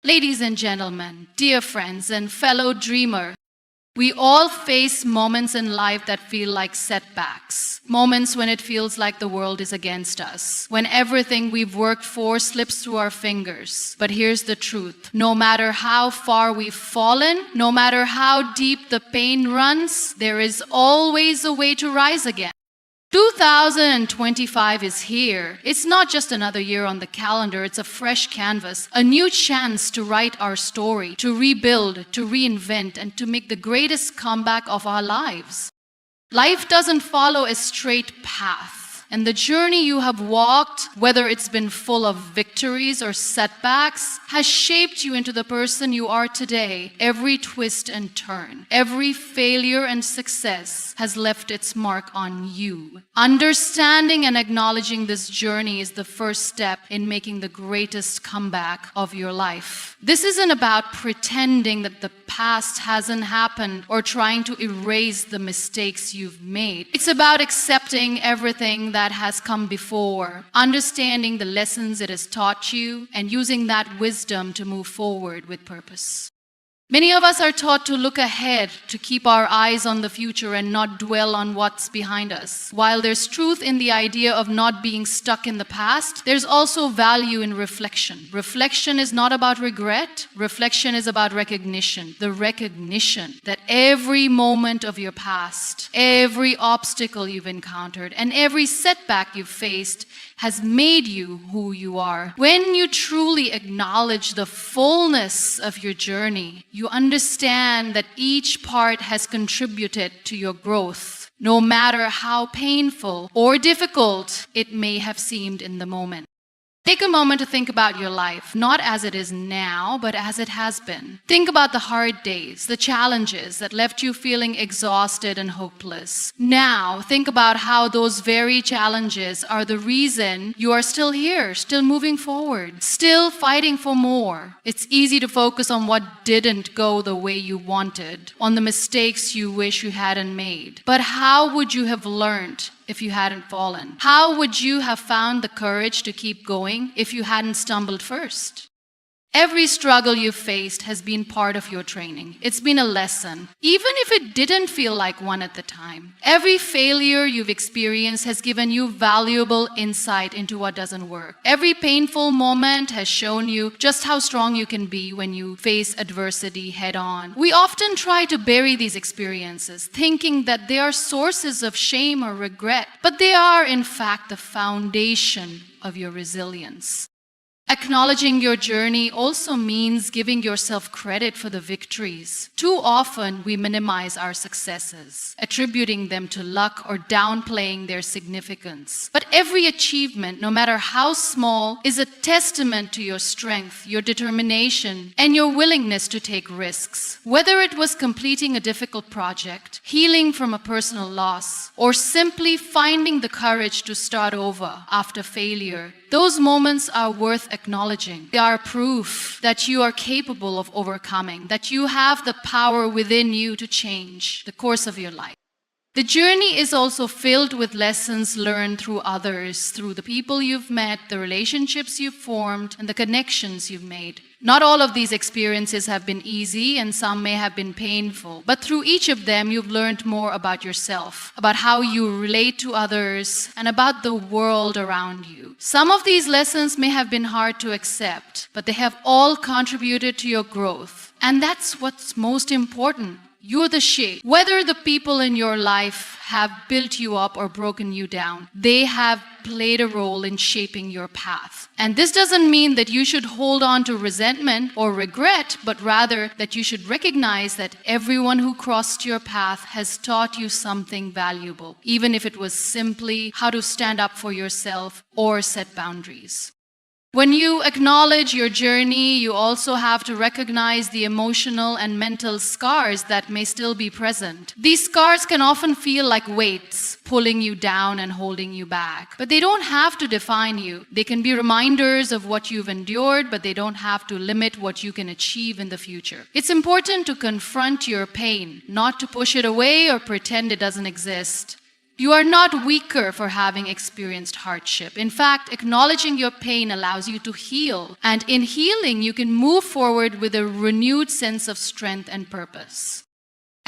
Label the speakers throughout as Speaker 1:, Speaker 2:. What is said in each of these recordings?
Speaker 1: Ladies and gentlemen, dear friends and fellow dreamer, we all face moments in life that feel like setbacks. Moments when it feels like the world is against us. When everything we've worked for slips through our fingers. But here's the truth. No matter how far we've fallen, no matter how deep the pain runs, there is always a way to rise again. 2025 is here. It's not just another year on the calendar, it's a fresh canvas, a new chance to write our story, to rebuild, to reinvent, and to make the greatest comeback of our lives. Life doesn't follow a straight path. And the journey you have walked, whether it's been full of victories or setbacks, has shaped you into the person you are today. Every twist and turn, every failure and success has left its mark on you. Understanding and acknowledging this journey is the first step in making the greatest comeback of your life. This isn't about pretending that the past hasn't happened or trying to erase the mistakes you've made. It's about accepting everything that has come before, understanding the lessons it has taught you, and using that wisdom to move forward with purpose. Many of us are taught to look ahead, to keep our eyes on the future and not dwell on what's behind us. While there's truth in the idea of not being stuck in the past, there's also value in reflection. Reflection is not about regret. Reflection is about recognition. The recognition that every moment of your past, every obstacle you've encountered, and every setback you've faced has made you who you are. When you truly acknowledge the fullness of your journey, you understand that each part has contributed to your growth, no matter how painful or difficult it may have seemed in the moment. Take a moment to think about your life, not as it is now, but as it has been. Think about the hard days, the challenges that left you feeling exhausted and hopeless. Now, think about how those very challenges are the reason you are still here, still moving forward, still fighting for more. It's easy to focus on what didn't go the way you wanted, on the mistakes you wish you hadn't made. But how would you have learned if you hadn't fallen? How would you have found the courage to keep going if you hadn't stumbled first? Every struggle you've faced has been part of your training. It's been a lesson, even if it didn't feel like one at the time. Every failure you've experienced has given you valuable insight into what doesn't work. Every painful moment has shown you just how strong you can be when you face adversity head on. We often try to bury these experiences, thinking that they are sources of shame or regret, but they are, in fact, the foundation of your resilience. Acknowledging your journey also means giving yourself credit for the victories. Too often, we minimize our successes, attributing them to luck or downplaying their significance. But every achievement, no matter how small, is a testament to your strength, your determination, and your willingness to take risks. Whether it was completing a difficult project, healing from a personal loss, or simply finding the courage to start over after failure, those moments are worth acknowledging. They are proof that you are capable of overcoming, that you have the power within you to change the course of your life. The journey is also filled with lessons learned through others, through the people you've met, the relationships you've formed, and the connections you've made. Not all of these experiences have been easy, and some may have been painful, but through each of them, you've learned more about yourself, about how you relate to others, and about the world around you. Some of these lessons may have been hard to accept, but they have all contributed to your growth, and that's what's most important. You're the shape. Whether the people in your life have built you up or broken you down, they have played a role in shaping your path. And this doesn't mean that you should hold on to resentment or regret, but rather that you should recognize that everyone who crossed your path has taught you something valuable, even if it was simply how to stand up for yourself or set boundaries. When you acknowledge your journey, you also have to recognize the emotional and mental scars that may still be present. These scars can often feel like weights, pulling you down and holding you back. But they don't have to define you. They can be reminders of what you've endured, but they don't have to limit what you can achieve in the future. It's important to confront your pain, not to push it away or pretend it doesn't exist. You are not weaker for having experienced hardship. In fact, acknowledging your pain allows you to heal. And in healing, you can move forward with a renewed sense of strength and purpose.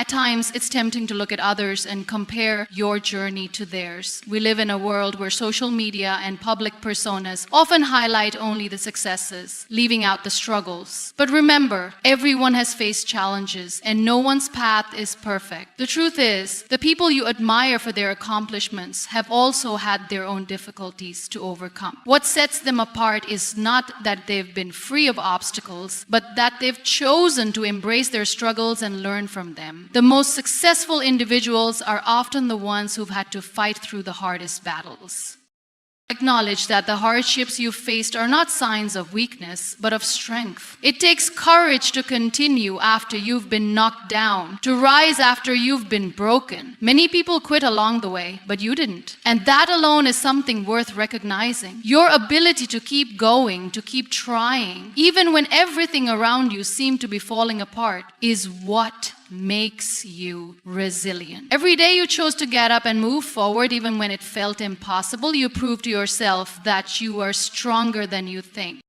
Speaker 1: At times, it's tempting to look at others and compare your journey to theirs. We live in a world where social media and public personas often highlight only the successes, leaving out the struggles. But remember, everyone has faced challenges and no one's path is perfect. The truth is, the people you admire for their accomplishments have also had their own difficulties to overcome. What sets them apart is not that they've been free of obstacles, but that they've chosen to embrace their struggles and learn from them. The most successful individuals are often the ones who've had to fight through the hardest battles. Acknowledge that the hardships you've faced are not signs of weakness, but of strength. It takes courage to continue after you've been knocked down, to rise after you've been broken. Many people quit along the way, but you didn't. And that alone is something worth recognizing. Your ability to keep going, to keep trying, even when everything around you seems to be falling apart, is what makes you resilient. Every day you chose to get up and move forward even when it felt impossible. You proved to yourself that you are stronger than you think.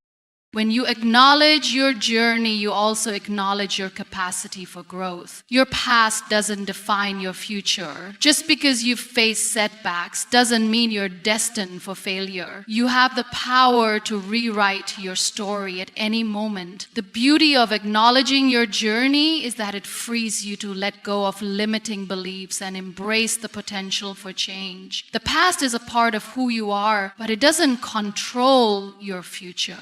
Speaker 1: When you acknowledge your journey, you also acknowledge your capacity for growth. Your past doesn't define your future. Just because you've faced setbacks doesn't mean you're destined for failure. You have the power to rewrite your story at any moment. The beauty of acknowledging your journey is that it frees you to let go of limiting beliefs and embrace the potential for change. The past is a part of who you are, but it doesn't control your future.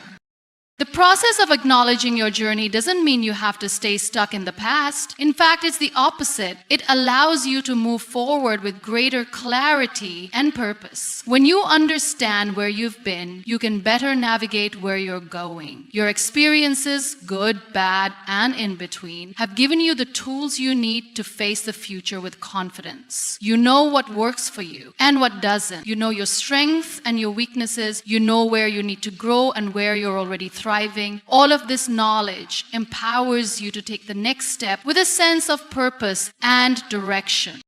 Speaker 1: The process of acknowledging your journey doesn't mean you have to stay stuck in the past. In fact, it's the opposite. It allows you to move forward with greater clarity and purpose. When you understand where you've been, you can better navigate where you're going. Your experiences, good, bad, and in between, have given you the tools you need to face the future with confidence. You know what works for you and what doesn't. You know your strengths and your weaknesses. You know where you need to grow and where you're already thriving. All of this knowledge empowers you to take the next step with a sense of purpose and direction.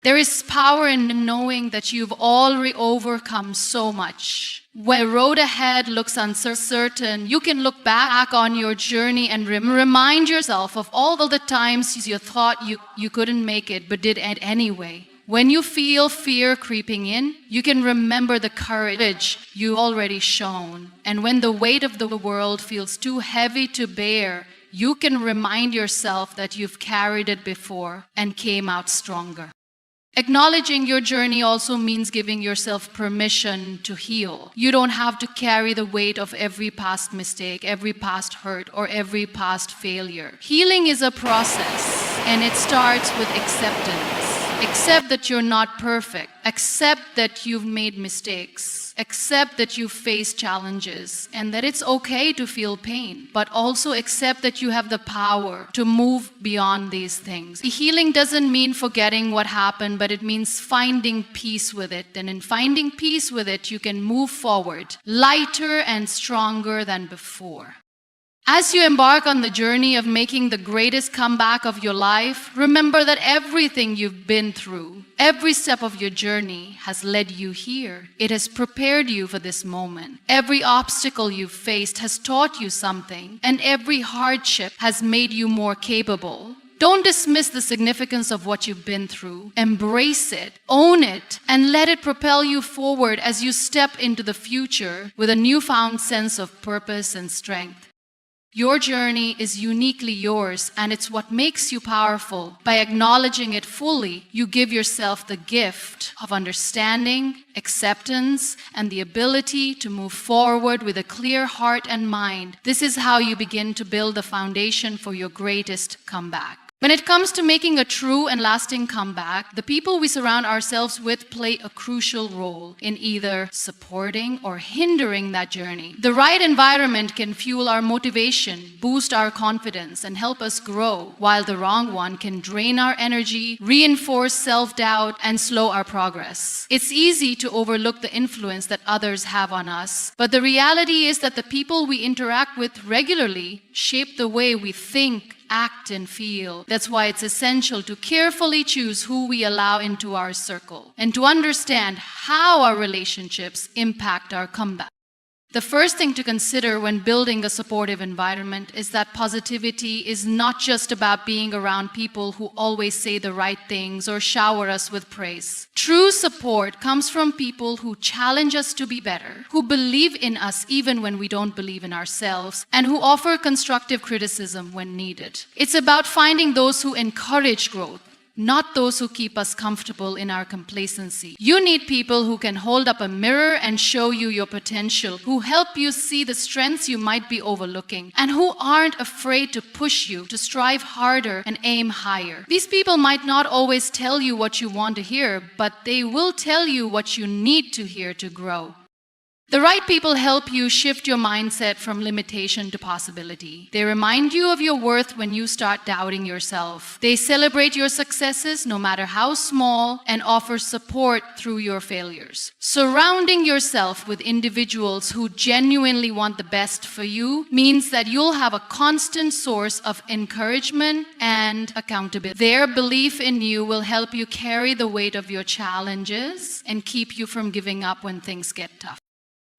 Speaker 1: There is power in knowing that you've already overcome so much. When the road ahead looks uncertain, you can look back on your journey and remind yourself of all the times you thought you couldn't make it but did it anyway. When you feel fear creeping in, you can remember the courage you've already shown. And when the weight of the world feels too heavy to bear, you can remind yourself that you've carried it before and came out stronger. Acknowledging your journey also means giving yourself permission to heal. You don't have to carry the weight of every past mistake, every past hurt, or every past failure. Healing is a process, and it starts with acceptance. Accept that you're not perfect. Accept that you've made mistakes. Accept that you've faced challenges and that it's okay to feel pain. But also accept that you have the power to move beyond these things. Healing doesn't mean forgetting what happened, but it means finding peace with it. And in finding peace with it, you can move forward, lighter and stronger than before. As you embark on the journey of making the greatest comeback of your life, remember that everything you've been through, every step of your journey has led you here. It has prepared you for this moment. Every obstacle you've faced has taught you something, and every hardship has made you more capable. Don't dismiss the significance of what you've been through. Embrace it, own it, and let it propel you forward as you step into the future with a newfound sense of purpose and strength. Your journey is uniquely yours, and it's what makes you powerful. By acknowledging it fully, you give yourself the gift of understanding, acceptance, and the ability to move forward with a clear heart and mind. This is how you begin to build the foundation for your greatest comeback. When it comes to making a true and lasting comeback, the people we surround ourselves with play a crucial role in either supporting or hindering that journey. The right environment can fuel our motivation, boost our confidence, and help us grow, while the wrong one can drain our energy, reinforce self-doubt, and slow our progress. It's easy to overlook the influence that others have on us, but the reality is that the people we interact with regularly shape the way we think, act, and feel. That's why it's essential to carefully choose who we allow into our circle and to understand how our relationships impact our comeback. The first thing to consider when building a supportive environment is that positivity is not just about being around people who always say the right things or shower us with praise. True support comes from people who challenge us to be better, who believe in us even when we don't believe in ourselves, and who offer constructive criticism when needed. It's about finding those who encourage growth, not those who keep us comfortable in our complacency. You need people who can hold up a mirror and show you your potential, who help you see the strengths you might be overlooking, and who aren't afraid to push you to strive harder and aim higher. These people might not always tell you what you want to hear, but they will tell you what you need to hear to grow. The right people help you shift your mindset from limitation to possibility. They remind you of your worth when you start doubting yourself. They celebrate your successes, no matter how small, and offer support through your failures. Surrounding yourself with individuals who genuinely want the best for you means that you'll have a constant source of encouragement and accountability. Their belief in you will help you carry the weight of your challenges and keep you from giving up when things get tough.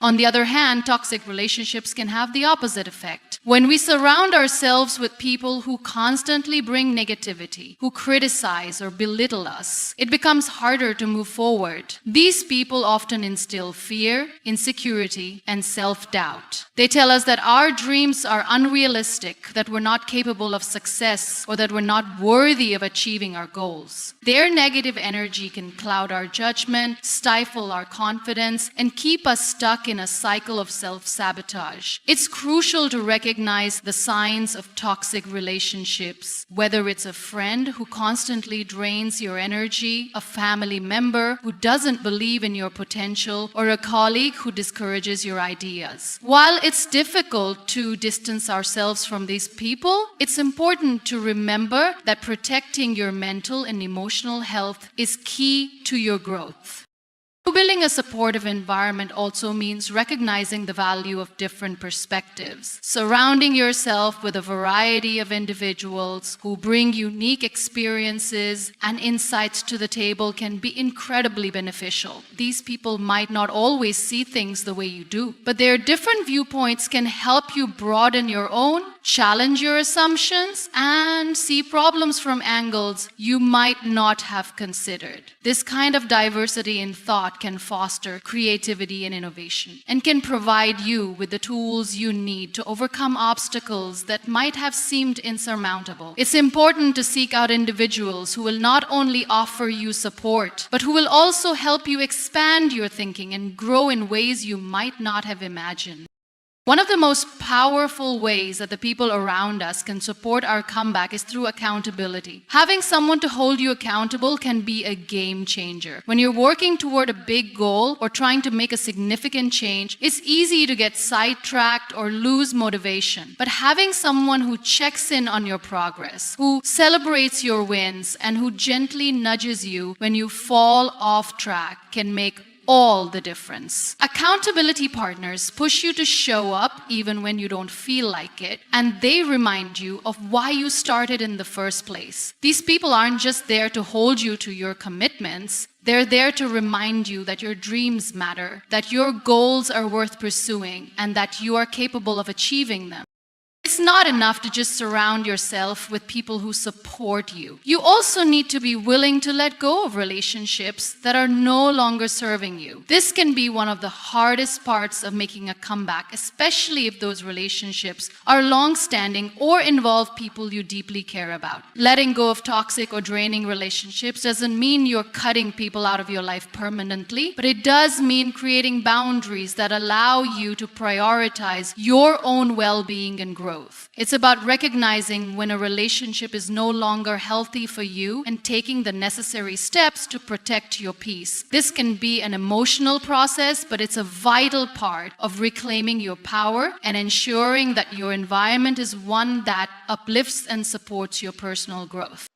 Speaker 1: On the other hand, toxic relationships can have the opposite effect. When we surround ourselves with people who constantly bring negativity, who criticize or belittle us, it becomes harder to move forward. These people often instill fear, insecurity, and self-doubt. They tell us that our dreams are unrealistic, that we're not capable of success, or that we're not worthy of achieving our goals. Their negative energy can cloud our judgment, stifle our confidence, and keep us stuck in a cycle of self-sabotage. It's crucial to recognize the signs of toxic relationships, whether it's a friend who constantly drains your energy, a family member who doesn't believe in your potential, or a colleague who discourages your ideas. While it's difficult to distance ourselves from these people, it's important to remember that protecting your mental and emotional health is key to your growth. Building a supportive environment also means recognizing the value of different perspectives. Surrounding yourself with a variety of individuals who bring unique experiences and insights to the table can be incredibly beneficial. These people might not always see things the way you do, but their different viewpoints can help you broaden your own, challenge your assumptions, and see problems from angles you might not have considered. This kind of diversity in thought can foster creativity and innovation, and can provide you with the tools you need to overcome obstacles that might have seemed insurmountable. It's important to seek out individuals who will not only offer you support, but who will also help you expand your thinking and grow in ways you might not have imagined. One of the most powerful ways that the people around us can support our comeback is through accountability. Having someone to hold you accountable can be a game changer. When you're working toward a big goal or trying to make a significant change, it's easy to get sidetracked or lose motivation. But having someone who checks in on your progress, who celebrates your wins, and who gently nudges you when you fall off track can make all the difference. Accountability partners push you to show up even when you don't feel like it, and they remind you of why you started in the first place. These people aren't just there to hold you to your commitments. They're there to remind you that your dreams matter, that your goals are worth pursuing, and that you are capable of achieving them. It's not enough to just surround yourself with people who support you. You also need to be willing to let go of relationships that are no longer serving you. This can be one of the hardest parts of making a comeback, especially if those relationships are long-standing or involve people you deeply care about. Letting go of toxic or draining relationships doesn't mean you're cutting people out of your life permanently, but it does mean creating boundaries that allow you to prioritize your own well-being and growth. It's about recognizing when a relationship is no longer healthy for you and taking the necessary steps to protect your peace. This can be an emotional process, but it's a vital part of reclaiming your power and ensuring that your environment is one that uplifts and supports your personal growth.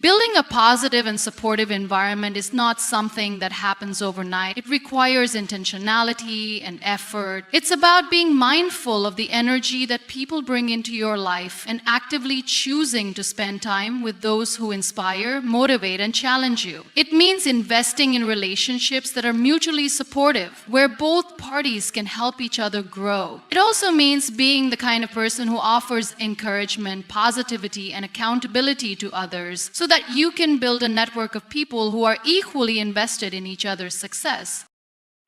Speaker 1: Building a positive and supportive environment is not something that happens overnight. It requires intentionality and effort. It's about being mindful of the energy that people bring into your life and actively choosing to spend time with those who inspire, motivate, and challenge you. It means investing in relationships that are mutually supportive, where both parties can help each other grow. It also means being the kind of person who offers encouragement, positivity, and accountability to others so that you can build a network of people who are equally invested in each other's success.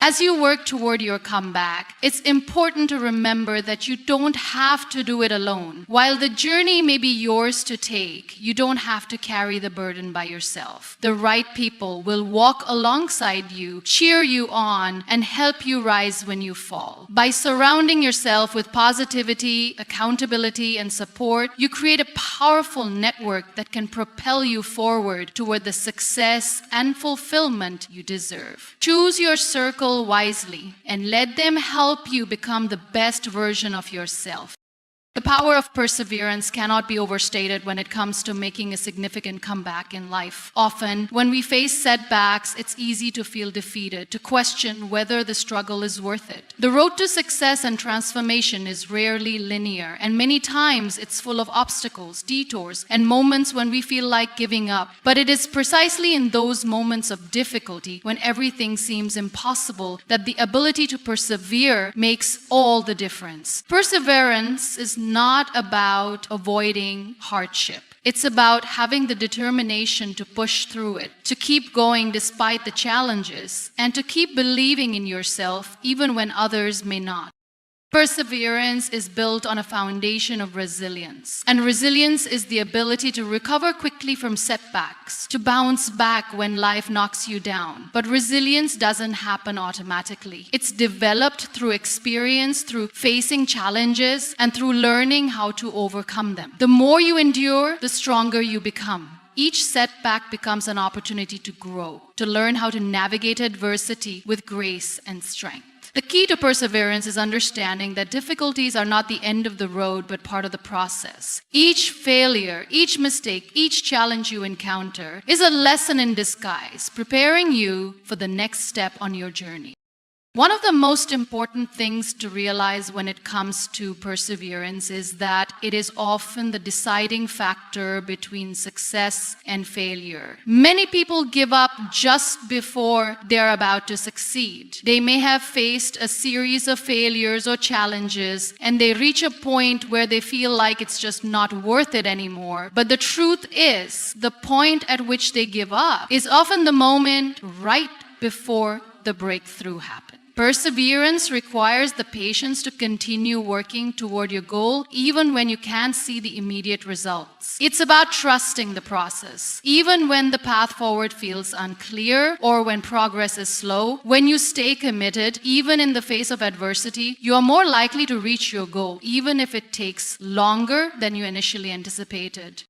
Speaker 1: As you work toward your comeback, it's important to remember that you don't have to do it alone. While the journey may be yours to take, you don't have to carry the burden by yourself. The right people will walk alongside you, cheer you on, and help you rise when you fall. By surrounding yourself with positivity, accountability, and support, you create a powerful network that can propel you forward toward the success and fulfillment you deserve. Choose your circle wisely and let them help you become the best version of yourself. The power of perseverance cannot be overstated when it comes to making a significant comeback in life. Often, when we face setbacks, it's easy to feel defeated, to question whether the struggle is worth it. The road to success and transformation is rarely linear, and many times it's full of obstacles, detours, and moments when we feel like giving up. But it is precisely in those moments of difficulty, when everything seems impossible, that the ability to persevere makes all the difference. Perseverance is not about avoiding hardship. It's about having the determination to push through it, to keep going despite the challenges, and to keep believing in yourself even when others may not. Perseverance is built on a foundation of resilience. And resilience is the ability to recover quickly from setbacks, to bounce back when life knocks you down. But resilience doesn't happen automatically. It's developed through experience, through facing challenges, and through learning how to overcome them. The more you endure, the stronger you become. Each setback becomes an opportunity to grow, to learn how to navigate adversity with grace and strength. The key to perseverance is understanding that difficulties are not the end of the road, but part of the process. Each failure, each mistake, each challenge you encounter is a lesson in disguise, preparing you for the next step on your journey. One of the most important things to realize when it comes to perseverance is that it is often the deciding factor between success and failure. Many people give up just before they're about to succeed. They may have faced a series of failures or challenges, and they reach a point where they feel like it's just not worth it anymore. But the truth is, the point at which they give up is often the moment right before the breakthrough happens. Perseverance requires the patience to continue working toward your goal even when you can't see the immediate results. It's about trusting the process. Even when the path forward feels unclear or when progress is slow, when you stay committed, even in the face of adversity, you are more likely to reach your goal, even if it takes longer than you initially anticipated.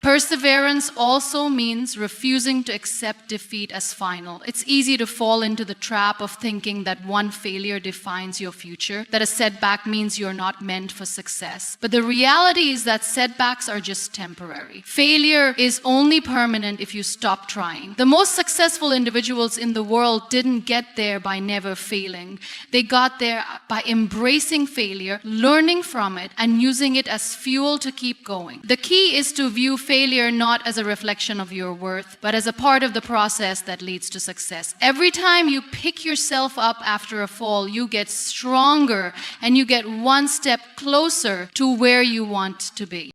Speaker 1: Perseverance also means refusing to accept defeat as final. It's easy to fall into the trap of thinking that one failure defines your future, that a setback means you're not meant for success. But the reality is that setbacks are just temporary. Failure is only permanent if you stop trying. The most successful individuals in the world didn't get there by never failing. They got there by embracing failure, learning from it, and using it as fuel to keep going. The key is to view failure not as a reflection of your worth, but as a part of the process that leads to success. Every time you pick yourself up after a fall, you get stronger and you get one step closer to where you want to be.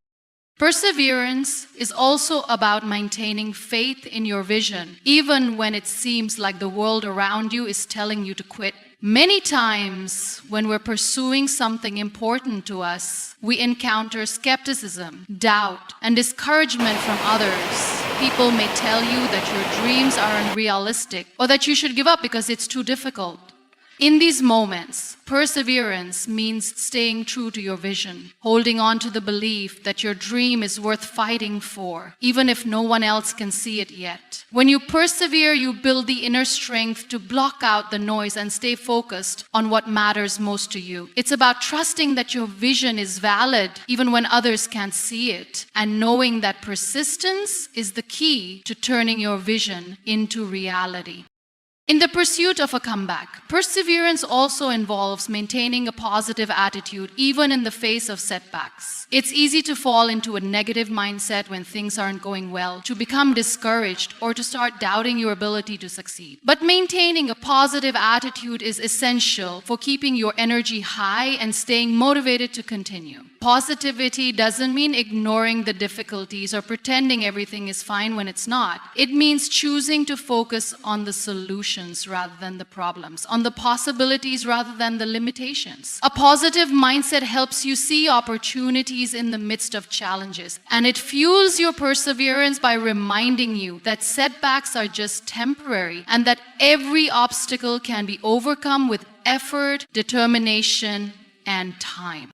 Speaker 1: Perseverance is also about maintaining faith in your vision, even when it seems like the world around you is telling you to quit. Many times, when we're pursuing something important to us, we encounter skepticism, doubt, and discouragement from others. People may tell you that your dreams are unrealistic or that you should give up because it's too difficult. In these moments, perseverance means staying true to your vision, holding on to the belief that your dream is worth fighting for, even if no one else can see it yet. When you persevere, you build the inner strength to block out the noise and stay focused on what matters most to you. It's about trusting that your vision is valid even when others can't see it, and knowing that persistence is the key to turning your vision into reality. In the pursuit of a comeback, perseverance also involves maintaining a positive attitude even in the face of setbacks. It's easy to fall into a negative mindset when things aren't going well, to become discouraged, or to start doubting your ability to succeed. But maintaining a positive attitude is essential for keeping your energy high and staying motivated to continue. Positivity doesn't mean ignoring the difficulties or pretending everything is fine when it's not. It means choosing to focus on the solutions rather than the problems, on the possibilities rather than the limitations. A positive mindset helps you see opportunities in the midst of challenges, and it fuels your perseverance by reminding you that setbacks are just temporary and that every obstacle can be overcome with effort, determination, and time.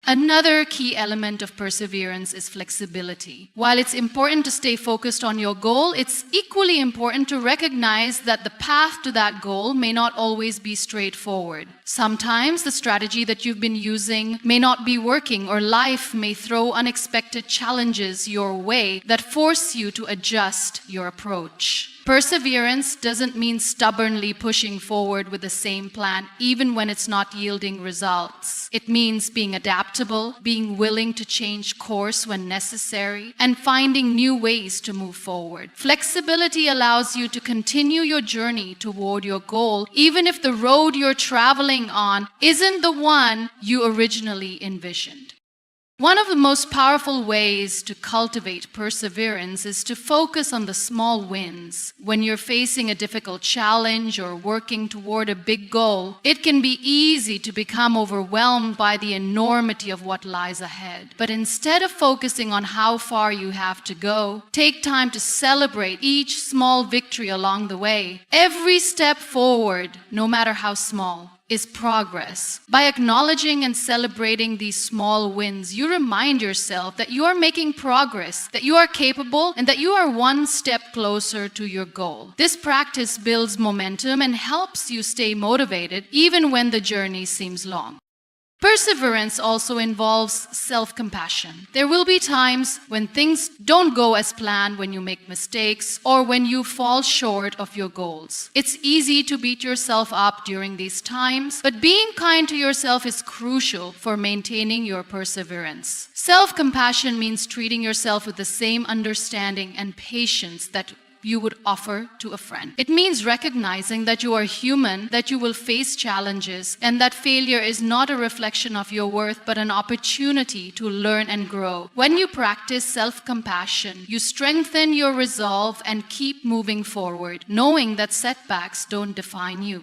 Speaker 1: Another key element of perseverance is flexibility. While it's important to stay focused on your goal, it's equally important to recognize that the path to that goal may not always be straightforward. Sometimes the strategy that you've been using may not be working, or life may throw unexpected challenges your way that force you to adjust your approach. Perseverance doesn't mean stubbornly pushing forward with the same plan even when it's not yielding results. It means being adaptable, being willing to change course when necessary, and finding new ways to move forward. Flexibility allows you to continue your journey toward your goal even if the road you're traveling on isn't the one you originally envisioned. One of the most powerful ways to cultivate perseverance is to focus on the small wins. When you're facing a difficult challenge or working toward a big goal, it can be easy to become overwhelmed by the enormity of what lies ahead. But instead of focusing on how far you have to go, take time to celebrate each small victory along the way. Every step forward, no matter how small, is progress. By acknowledging and celebrating these small wins, you remind yourself that you are making progress, that you are capable, and that you are one step closer to your goal. This practice builds momentum and helps you stay motivated even when the journey seems long. Perseverance also involves self-compassion. There will be times when things don't go as planned, when you make mistakes, or when you fall short of your goals. It's easy to beat yourself up during these times, but being kind to yourself is crucial for maintaining your perseverance. Self-compassion means treating yourself with the same understanding and patience that you would offer to a friend. It means recognizing that you are human, that you will face challenges, and that failure is not a reflection of your worth, but an opportunity to learn and grow. When you practice self-compassion, you strengthen your resolve and keep moving forward, knowing that setbacks don't define you.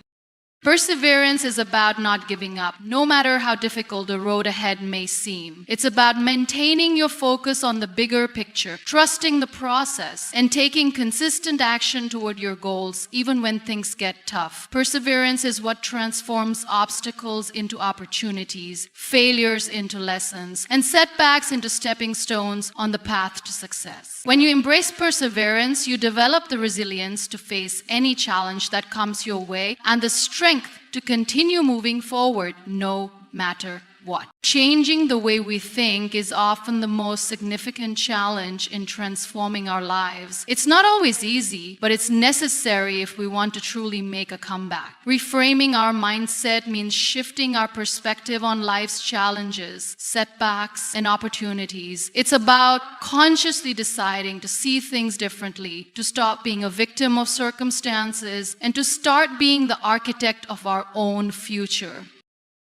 Speaker 1: Perseverance is about not giving up, no matter how difficult the road ahead may seem. It's about maintaining your focus on the bigger picture, trusting the process, and taking consistent action toward your goals, even when things get tough. Perseverance is what transforms obstacles into opportunities, failures into lessons, and setbacks into stepping stones on the path to success. When you embrace perseverance, you develop the resilience to face any challenge that comes your way and the strength to continue moving forward no matter what. Changing the way we think is often the most significant challenge in transforming our lives. It's not always easy, but it's necessary if we want to truly make a comeback. Reframing our mindset means shifting our perspective on life's challenges, setbacks, and opportunities. It's about consciously deciding to see things differently, to stop being a victim of circumstances, and to start being the architect of our own future.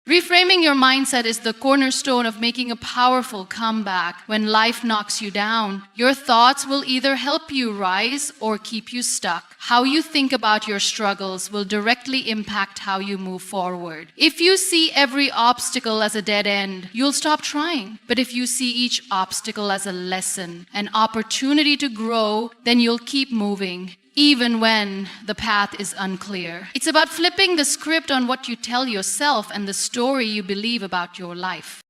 Speaker 1: Reframing your mindset is the cornerstone of making a powerful comeback. When life knocks you down, your thoughts will either help you rise or keep you stuck. How you think about your struggles will directly impact how you move forward. If you see every obstacle as a dead end, you'll stop trying. But if you see each obstacle as a lesson, an opportunity to grow, then you'll keep moving, even when the path is unclear. It's about flipping the script on what you tell yourself and the story you believe about your life.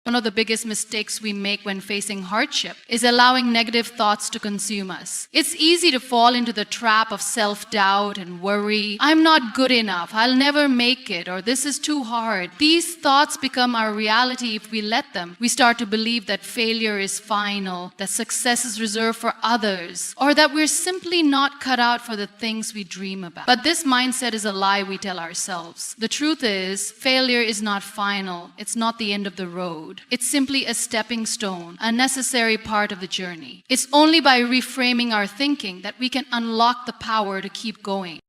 Speaker 1: One of the biggest mistakes we make when facing hardship is allowing negative thoughts to consume us. It's easy to fall into the trap of self-doubt and worry. I'm not good enough. I'll never make it, or this is too hard. These thoughts become our reality if we let them. We start to believe that failure is final, that success is reserved for others, or that we're simply not cut out for the things we dream about. But this mindset is a lie we tell ourselves. The truth is, failure is not final. It's not the end of the road. It's simply a stepping stone, a necessary part of the journey. It's only by reframing our thinking that we can unlock the power to keep going.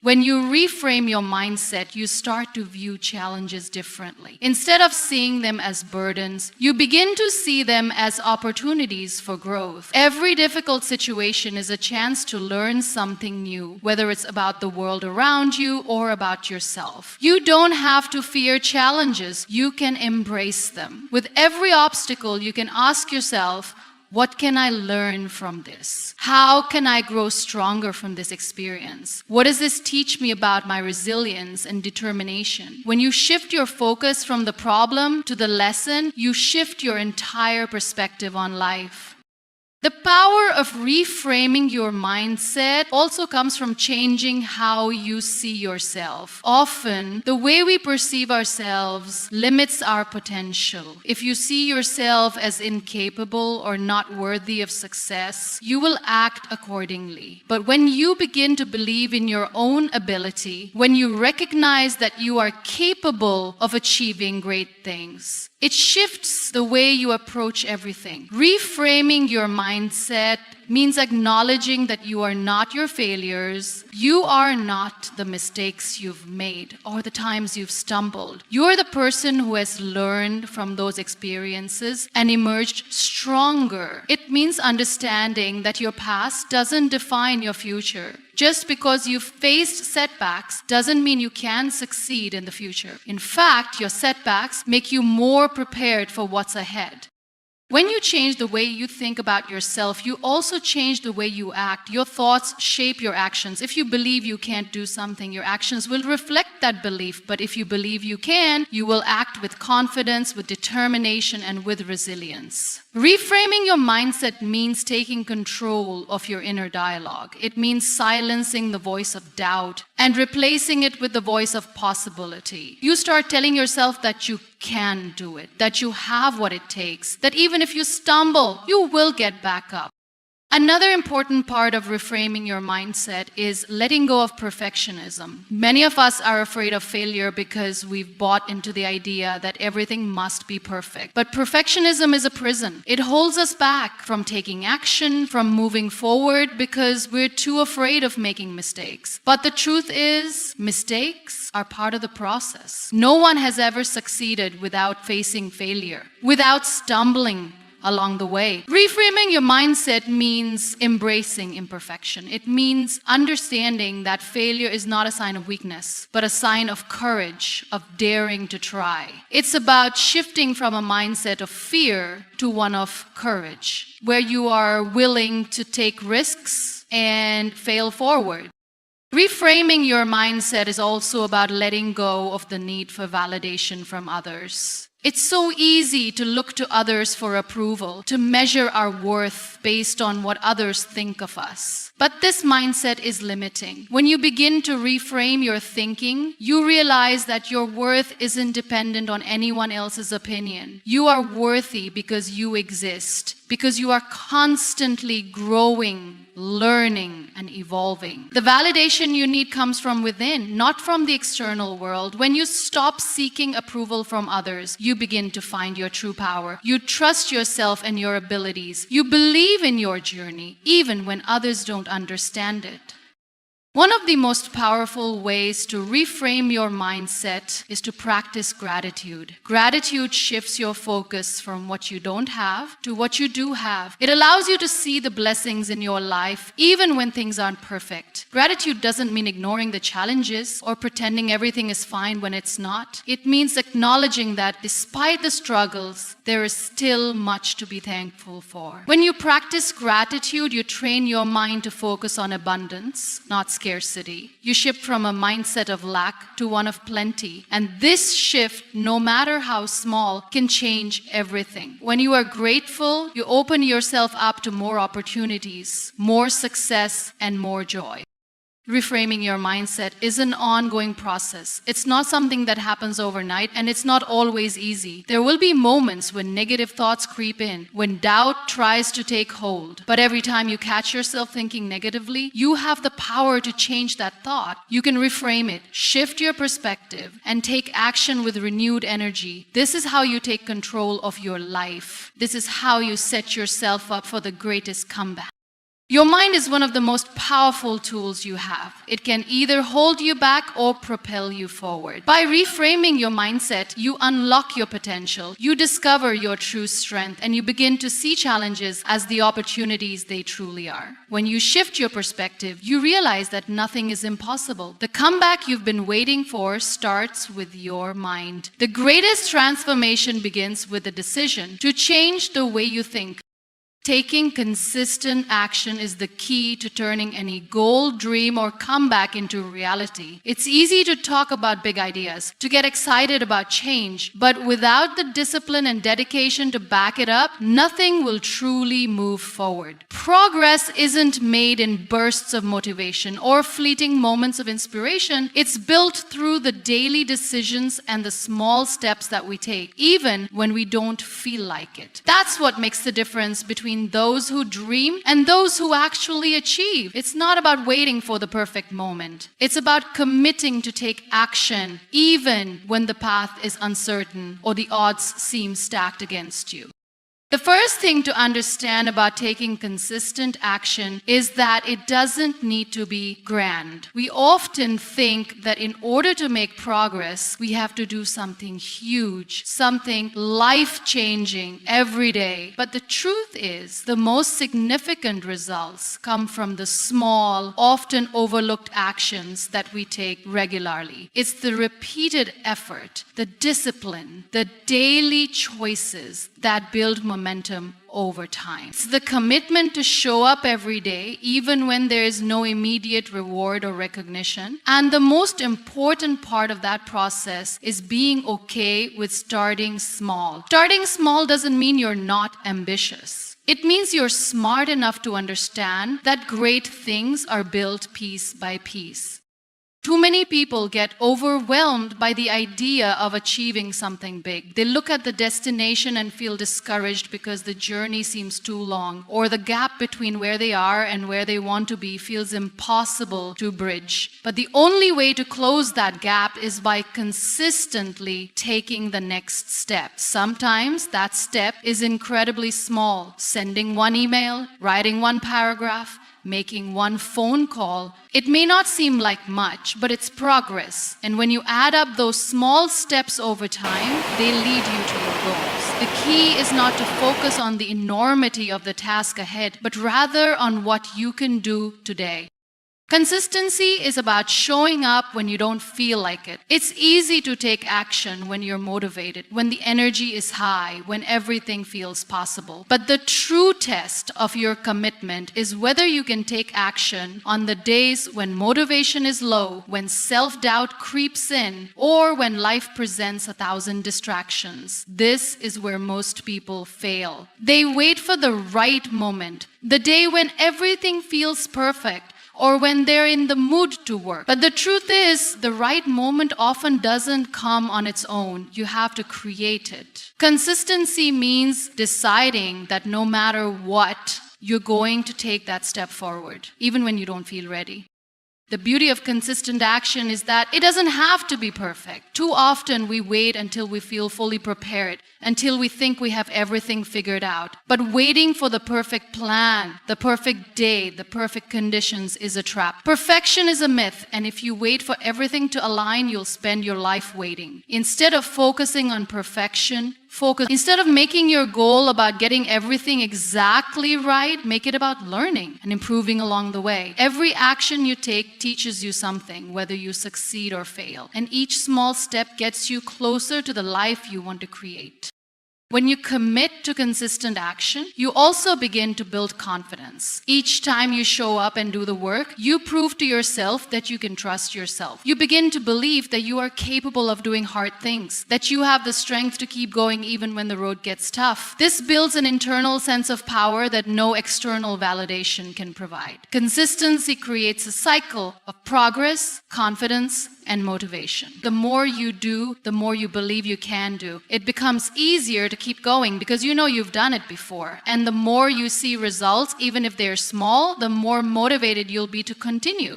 Speaker 1: When you reframe your mindset, you start to view challenges differently. Instead of seeing them as burdens, you begin to see them as opportunities for growth. Every difficult situation is a chance to learn something new, whether it's about the world around you or about yourself. You don't have to fear challenges. You can embrace them. With every obstacle, you can ask yourself, what can I learn from this? How can I grow stronger from this experience? What does this teach me about my resilience and determination? When you shift your focus from the problem to the lesson, you shift your entire perspective on life. The power of reframing your mindset also comes from changing how you see yourself. Often, the way we perceive ourselves limits our potential. If you see yourself as incapable or not worthy of success, you will act accordingly. But when you begin to believe in your own ability, when you recognize that you are capable of achieving great things, it shifts the way you approach everything. Reframing your mindset means acknowledging that you are not your failures, you are not the mistakes you've made or the times you've stumbled. You are the person who has learned from those experiences and emerged stronger. It means understanding that your past doesn't define your future. Just because you've faced setbacks doesn't mean you can succeed in the future. In fact, your setbacks make you more prepared for what's ahead. When you change the way you think about yourself, you also change the way you act. Your thoughts shape your actions. If you believe you can't do something, your actions will reflect that belief. But if you believe you can, you will act with confidence, with determination, and with resilience. Reframing your mindset means taking control of your inner dialogue. It means silencing the voice of doubt and replacing it with the voice of possibility. You start telling yourself that you can do it, that you have what it takes, that even if you stumble, you will get back up. Another important part of reframing your mindset is letting go of perfectionism. Many of us are afraid of failure because we've bought into the idea that everything must be perfect. But perfectionism is a prison. It holds us back from taking action, from moving forward, because we're too afraid of making mistakes. But the truth is, mistakes are part of the process. No one has ever succeeded without facing failure, without stumbling along the way. Reframing your mindset means embracing imperfection. It means understanding that failure is not a sign of weakness, but a sign of courage, of daring to try. It's about shifting from a mindset of fear to one of courage, where you are willing to take risks and fail forward. Reframing your mindset is also about letting go of the need for validation from others. It's so easy to look to others for approval, to measure our worth based on what others think of us. But this mindset is limiting. When you begin to reframe your thinking, you realize that your worth isn't dependent on anyone else's opinion. You are worthy because you exist, because you are constantly growing, learning, and evolving. The validation you need comes from within, not from the external world. When you stop seeking approval from others, you begin to find your true power. You trust yourself and your abilities. You believe in your journey, even when others don't understand it. One of the most powerful ways to reframe your mindset is to practice gratitude. Gratitude shifts your focus from what you don't have to what you do have. It allows you to see the blessings in your life even when things aren't perfect. Gratitude doesn't mean ignoring the challenges or pretending everything is fine when it's not. It means acknowledging that despite the struggles, there is still much to be thankful for. When you practice gratitude, you train your mind to focus on abundance, not scarcity. You shift from a mindset of lack to one of plenty. And this shift, no matter how small, can change everything. When you are grateful, you open yourself up to more opportunities, more success, and more joy. Reframing your mindset is an ongoing process. It's not something that happens overnight, and it's not always easy. There will be moments when negative thoughts creep in, when doubt tries to take hold. But every time you catch yourself thinking negatively, you have the power to change that thought. You can reframe it, shift your perspective, and take action with renewed energy. This is how you take control of your life. This is how you set yourself up for the greatest comeback. Your mind is one of the most powerful tools you have. It can either hold you back or propel you forward. By reframing your mindset, you unlock your potential, you discover your true strength, and you begin to see challenges as the opportunities they truly are. When you shift your perspective, you realize that nothing is impossible. The comeback you've been waiting for starts with your mind. The greatest transformation begins with a decision to change the way you think. Taking consistent action is the key to turning any goal, dream, or comeback into reality. It's easy to talk about big ideas, to get excited about change, but without the discipline and dedication to back it up, nothing will truly move forward. Progress isn't made in bursts of motivation or fleeting moments of inspiration. It's built through the daily decisions and the small steps that we take, even when we don't feel like it. That's what makes the difference between those who dream and those who actually achieve. It's not about waiting for the perfect moment. It's about committing to take action even when the path is uncertain or the odds seem stacked against you. The first thing to understand about taking consistent action is that it doesn't need to be grand. We often think that in order to make progress, we have to do something huge, something life-changing every day. But the truth is, the most significant results come from the small, often overlooked actions that we take regularly. It's the repeated effort, the discipline, the daily choices that build momentum over time. It's the commitment to show up every day, even when there is no immediate reward or recognition. And the most important part of that process is being okay with starting small. Starting small doesn't mean you're not ambitious. It means you're smart enough to understand that great things are built piece by piece. Too many people get overwhelmed by the idea of achieving something big. They look at the destination and feel discouraged because the journey seems too long, or the gap between where they are and where they want to be feels impossible to bridge. But the only way to close that gap is by consistently taking the next step. Sometimes that step is incredibly small. Sending one email, writing one paragraph, making one phone call. It may not seem like much, but it's progress. And when you add up those small steps over time, they lead you to your goals. The key is not to focus on the enormity of the task ahead, but rather on what you can do today. Consistency is about showing up when you don't feel like it. It's easy to take action when you're motivated, when the energy is high, when everything feels possible. But the true test of your commitment is whether you can take action on the days when motivation is low, when self-doubt creeps in, or when life presents 1,000 distractions. This is where most people fail. They wait for the right moment, the day when everything feels perfect, or when they're in the mood to work. But the truth is, the right moment often doesn't come on its own. You have to create it. Consistency means deciding that no matter what, you're going to take that step forward, even when you don't feel ready. The beauty of consistent action is that it doesn't have to be perfect. Too often we wait until we feel fully prepared, until we think we have everything figured out. But waiting for the perfect plan, the perfect day, the perfect conditions is a trap. Perfection is a myth, and if you wait for everything to align, you'll spend your life waiting. Instead of focusing on perfection, instead of making your goal about getting everything exactly right, make it about learning and improving along the way. Every action you take teaches you something, whether you succeed or fail. And each small step gets you closer to the life you want to create. When you commit to consistent action, you also begin to build confidence. Each time you show up and do the work, you prove to yourself that you can trust yourself. You begin to believe that you are capable of doing hard things, that you have the strength to keep going even when the road gets tough. This builds an internal sense of power that no external validation can provide. Consistency creates a cycle of progress, confidence, and motivation. The more you do, the more you believe you can do. It becomes easier to keep going because you know you've done it before. And the more you see results, even if they're small, the more motivated you'll be to continue.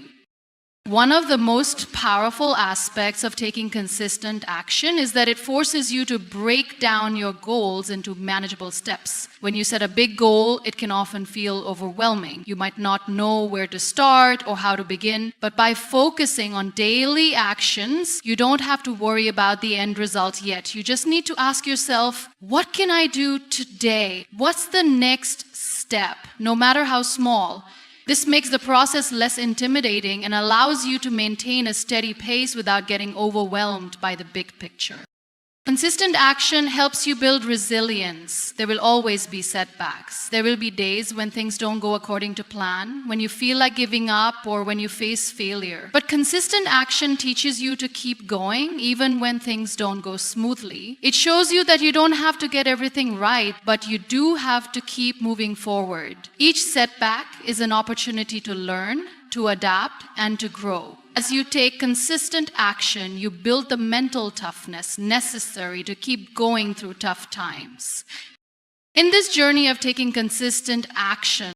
Speaker 1: One of the most powerful aspects of taking consistent action is that it forces you to break down your goals into manageable steps. When you set a big goal, it can often feel overwhelming. You might not know where to start or how to begin, but by focusing on daily actions, you don't have to worry about the end result yet. You just need to ask yourself, what can I do today? What's the next step, no matter how small? This makes the process less intimidating and allows you to maintain a steady pace without getting overwhelmed by the big picture. Consistent action helps you build resilience. There will always be setbacks. There will be days when things don't go according to plan, when you feel like giving up, or when you face failure. But consistent action teaches you to keep going even when things don't go smoothly. It shows you that you don't have to get everything right, but you do have to keep moving forward. Each setback is an opportunity to learn, to adapt, and to grow. As you take consistent action, you build the mental toughness necessary to keep going through tough times. In this journey of taking consistent action,